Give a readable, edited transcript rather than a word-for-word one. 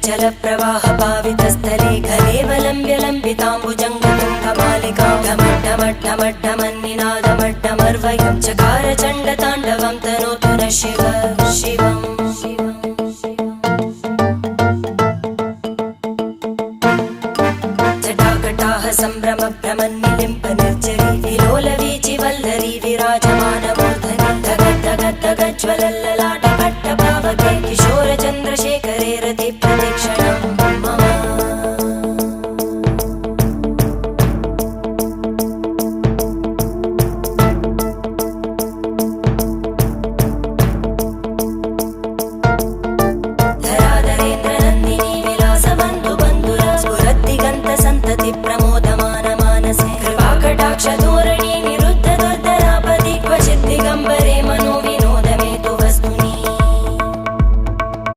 जलप्रवाह पावितस्थले कलेवलम्ब्य लम्बिताम्बुजङ्गतुङ्गमालिकां ढमड्ढमड्ढमड्ढमन्निनादमड्ढमर्वयं चकार चण्डताण्डवं तनोतु न शिव शिवम् जटाकटाः सम्भ्रमभ्रमन्निलिम्प निर्जरी विलोलवीचि वल्लरी विराजमानमूर्धनि धगद्धगद्धगज्ज्वलल्ललाटपट्टपावके किशोरचन्द्रशेखर